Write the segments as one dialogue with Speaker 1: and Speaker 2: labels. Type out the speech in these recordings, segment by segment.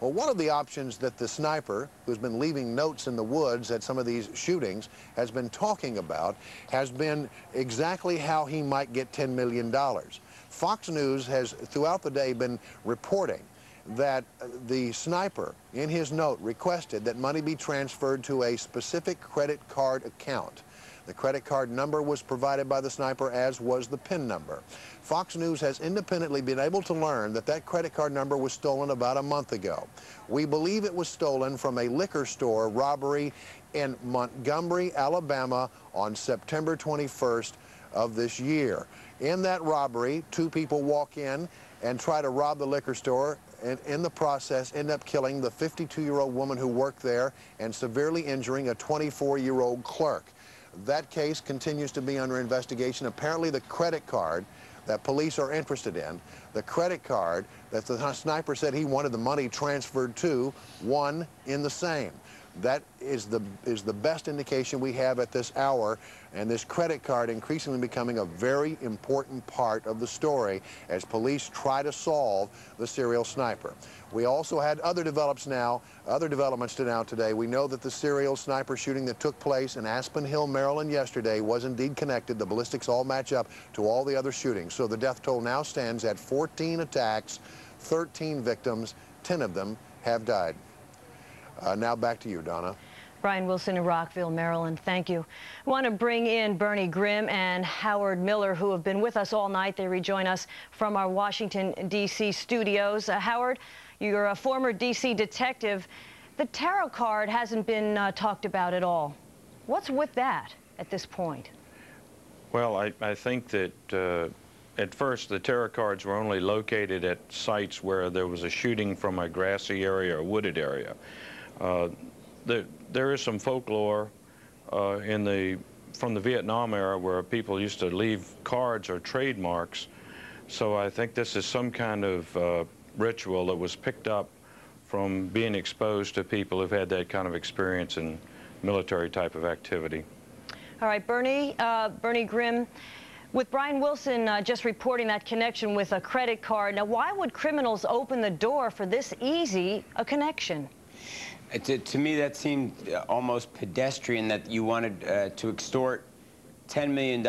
Speaker 1: Well, one of the options that the sniper, who's been leaving notes in the woods at some of these shootings, has been talking about has been exactly how he might get $10 million. Fox News has throughout the day been reporting that the sniper in his note requested that money be transferred to a specific credit card account. The credit card number was provided by the sniper, as was the PIN number. Fox News has independently been able to learn that that credit card number was stolen about a month ago. We believe it was stolen from a liquor store robbery in Montgomery, Alabama on September 21st of this year. In that robbery, two people walk in and try to rob the liquor store, and in the process end up killing the 52-year-old woman who worked there and severely injuring a 24-year-old clerk. That case continues to be under investigation. Apparently the credit card that police are interested in, the credit card that the sniper said he wanted the money transferred to, one in the same. That is the best indication we have at this hour, and this credit card increasingly becoming a very important part of the story as police try to solve the serial sniper. We also had other developments today. We know that the serial sniper shooting that took place in Aspen Hill, Maryland yesterday was indeed connected. The ballistics all match up to all the other shootings. So the death toll now stands at 14 attacks, 13 victims, 10 of them have died. Now back to you, Donna.
Speaker 2: Brian Wilson in Rockville, Maryland. Thank you. I want to bring in Bernie Grimm and Howard Miller, who have been with us all night. They rejoin us from our Washington, D.C. studios. Howard, you're a former D.C. detective. The tarot card hasn't been talked about at all. What's with that at this point?
Speaker 3: Well, I think that at first the tarot cards were only located at sites where there was a shooting from a grassy area or wooded area. There is some folklore from the Vietnam era where people used to leave cards or trademarks. So I think this is some kind of ritual that was picked up from being exposed to people who've had that kind of experience in military type of activity.
Speaker 2: All right, Bernie Grimm, with Brian Wilson just reporting that connection with a credit card, now why would criminals open the door for this easy a connection?
Speaker 4: To me, that seemed almost pedestrian, that you wanted to extort $10 million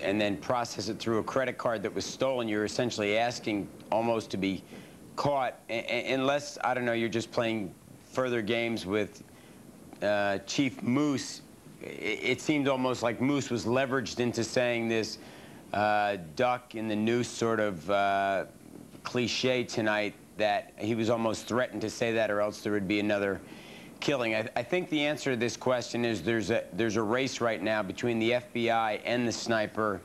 Speaker 4: and then process it through a credit card that was stolen. You're essentially asking almost to be caught, unless, I don't know, you're just playing further games with Chief Moose. It seemed almost like Moose was leveraged into saying this duck in the noose sort of cliche tonight, that he was almost threatened to say that or else there would be another killing. I think the answer to this question is there's a race right now between the FBI and the sniper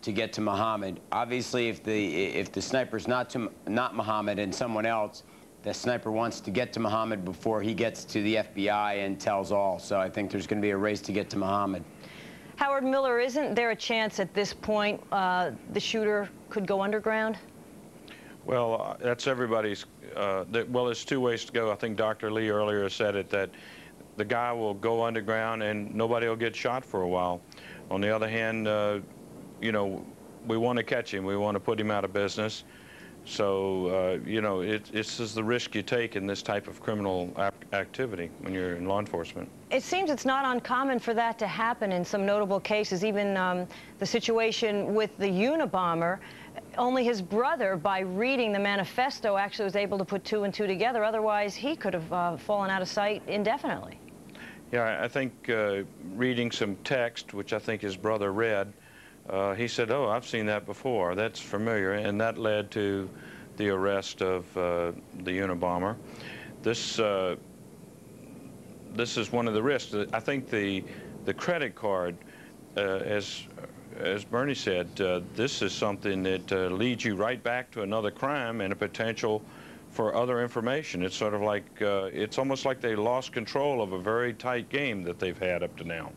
Speaker 4: to get to Muhammad. Obviously, if the sniper's not Muhammad and someone else, the sniper wants to get to Muhammad before he gets to the FBI and tells all. So I think there's going to be a race to get to Muhammad.
Speaker 2: Howard Miller, isn't there a chance at this point the shooter could go underground?
Speaker 3: Well, that's everybody's, well, there's two ways to go. I think Dr. Lee earlier said it, that the guy will go underground and nobody will get shot for a while. On the other hand, you know, we want to catch him. We want to put him out of business. So, you know, it's just the risk you take in this type of criminal activity when you're in law enforcement.
Speaker 2: It seems it's not uncommon for that to happen in some notable cases. Even the situation with the Unabomber, only his brother, by reading the manifesto, actually was able to put two and two together. Otherwise, he could have fallen out of sight indefinitely.
Speaker 3: Yeah, I think reading some text, which I think his brother read, he said, "Oh, I've seen that before. That's familiar," and that led to the arrest of the Unabomber. This is one of the risks. I think the credit card, as Bernie said, this is something that leads you right back to another crime and a potential for other information. It's sort of like, it's almost like they lost control of a very tight game that they've had up to now.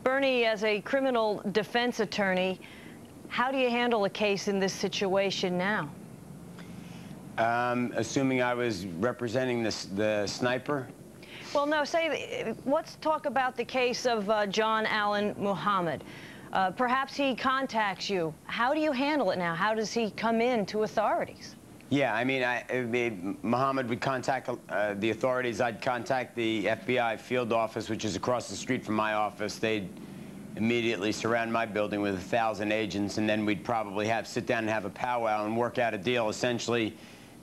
Speaker 2: Bernie, as a criminal defense attorney, how do you handle a case in this situation now?
Speaker 4: Assuming I was representing the sniper?
Speaker 2: Well, no, let's talk about the case of John Allen Muhammad. Perhaps he contacts you. How do you handle it now? How does he come in to authorities?
Speaker 4: Yeah, I mean, Mohammed would contact the authorities. I'd contact the FBI field office, which is across the street from my office. They'd immediately surround my building with 1,000 agents, and then we'd probably sit down and have a powwow and work out a deal. Essentially,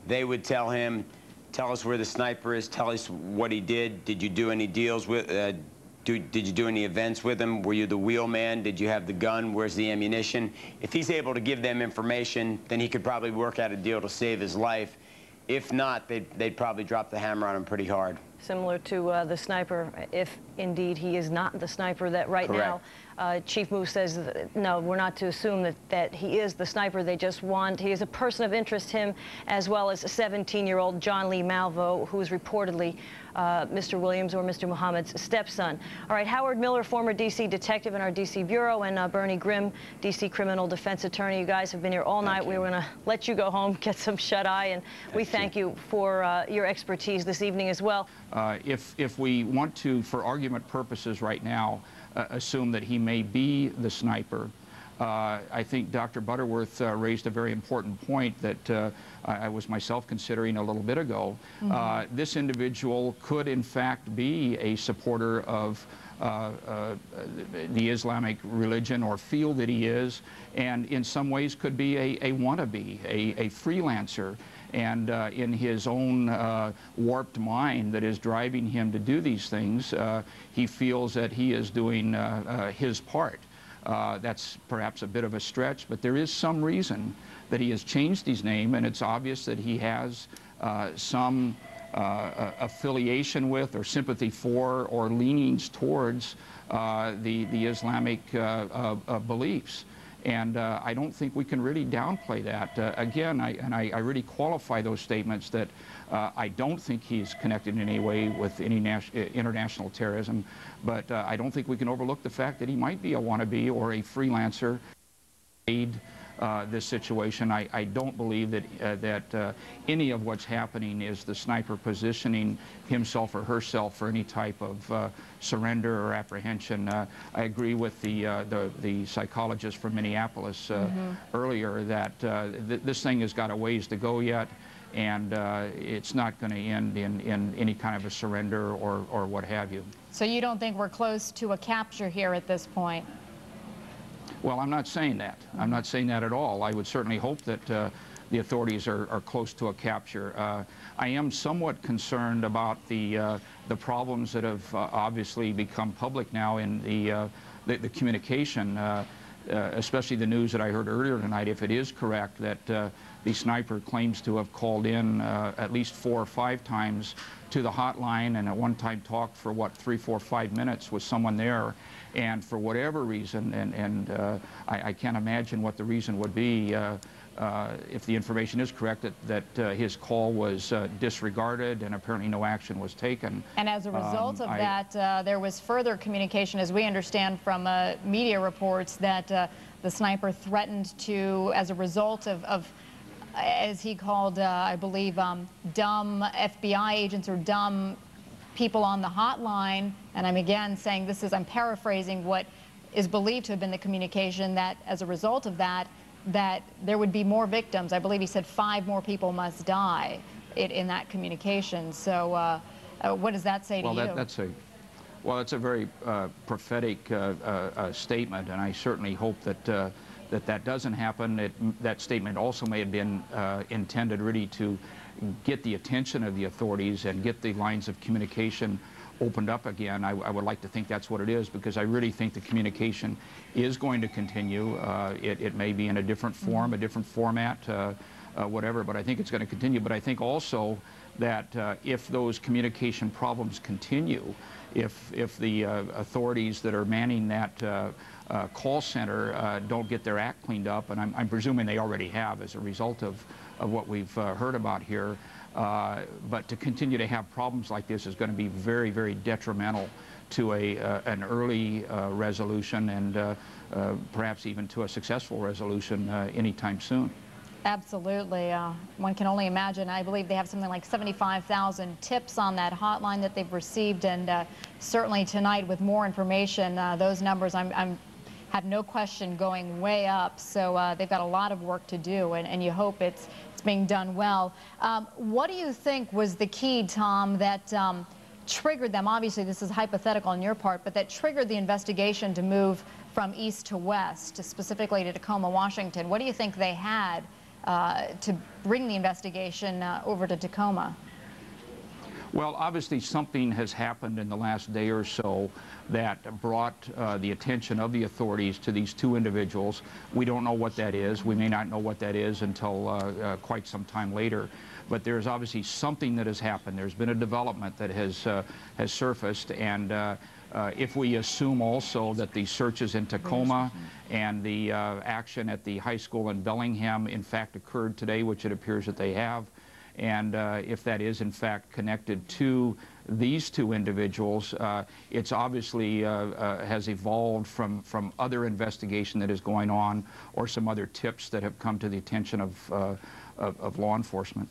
Speaker 4: they would tell him, tell us where the sniper is, tell us what he did. Did you do any deals with, did you do any events with him? Were you the wheelman? Did you have the gun? Where's the ammunition? If he's able to give them information, then he could probably work out a deal to save his life. If not, they'd probably drop the hammer on him pretty hard.
Speaker 2: Similar to the sniper, if indeed he is not the sniper that right
Speaker 4: Correct.
Speaker 2: now, Chief Moose says, no, we're not to assume that he is the sniper. They just want, he is a person of interest, him, as well as a 17-year-old John Lee Malvo, who is reportedly Mr. Williams or Mr. Muhammad's stepson. All right, Howard Miller, former D.C. detective in our D.C. Bureau, and Bernie Grimm, D.C. criminal defense attorney. You guys have been here all night. We were going to let you go home, get some shut-eye, and we thank you for your expertise this evening as well.
Speaker 5: If we want to, for argument purposes right now, assume that he may be the sniper, I think Dr. Butterworth raised a very important point that I was myself considering a little bit ago. This individual could in fact be a supporter of the Islamic religion, or feel that he is, and in some ways could be a wannabe, a freelancer, and in his own warped mind that is driving him to do these things, he feels that he is doing his part. That's perhaps a bit of a stretch, but there is some reason that he has changed his name, and it's obvious that he has some affiliation with, or sympathy for, or leanings towards the Islamic beliefs. And I don't think we can really downplay that. Again, I really qualify those statements that I don't think he's connected in any way with any international terrorism, but I don't think we can overlook the fact that he might be a wannabe or a freelancer. This situation. I don't believe that any of what's happening is the sniper positioning himself or herself for any type of surrender or apprehension. I agree with the psychologist from Minneapolis earlier that this thing has got a ways to go yet, and it's not going to end in any kind of a surrender or what have you.
Speaker 6: So you don't think we're close to a capture here at this point?
Speaker 5: Well, I'm not saying that. I'm not saying that at all. I would certainly hope that the authorities are close to a capture. I am somewhat concerned about the problems that have obviously become public now in the communication, especially the news that I heard earlier tonight. If it is correct that the sniper claims to have called in at least 4 or 5 times to the hotline, and at one time talked for, what, 3, 4, 5 minutes with someone there, and for whatever reason, and I can't imagine what the reason would be, if the information is correct, that his call was disregarded and apparently no action was taken.
Speaker 6: And as a result of that, there was further communication, as we understand from media reports, that the sniper threatened to, as a result of as he called, I believe, dumb FBI agents or dumb people on the hotline, and I'm again saying this is, I'm paraphrasing what is believed to have been the communication, that as a result of that, that there would be more victims. I believe he said 5 more people must die in that communication. So what does that say to you?
Speaker 5: Well, that's a very prophetic statement, and I certainly hope that that doesn't happen. That statement also may have been intended really to get the attention of the authorities and get the lines of communication opened up again. I would like to think that's what it is, because I really think the communication is going to continue. It may be in a different form, a different format, whatever, but I think it's going to continue. But I think also that if those communication problems continue, if the authorities that are manning that call center don't get their act cleaned up, and I'm presuming they already have as a result of what we've heard about here, but to continue to have problems like this is going to be very, very detrimental to an early resolution, and perhaps even to a successful resolution anytime soon.
Speaker 6: Absolutely. One can only imagine. I believe they have something like 75,000 tips on that hotline that they've received, and certainly tonight with more information, those numbers I'm have no question going way up. So they've got a lot of work to do, and you hope it's being done well. What do you think was the key, Tom, that triggered them? Obviously, this is hypothetical on your part, but that triggered the investigation to move from east to west, specifically to Tacoma, Washington. What do you think they had to bring the investigation over to Tacoma?
Speaker 5: Well, obviously something has happened in the last day or so that brought the attention of the authorities to these two individuals. We don't know what that is. We may not know what that is until quite some time later. But there's obviously something that has happened. There's been a development that has surfaced, and if we assume also that the searches in Tacoma and the action at the high school in Bellingham in fact occurred today, which it appears that they have, and if that is in fact connected to these two individuals, it's obviously has evolved from other investigation that is going on or some other tips that have come to the attention of law enforcement.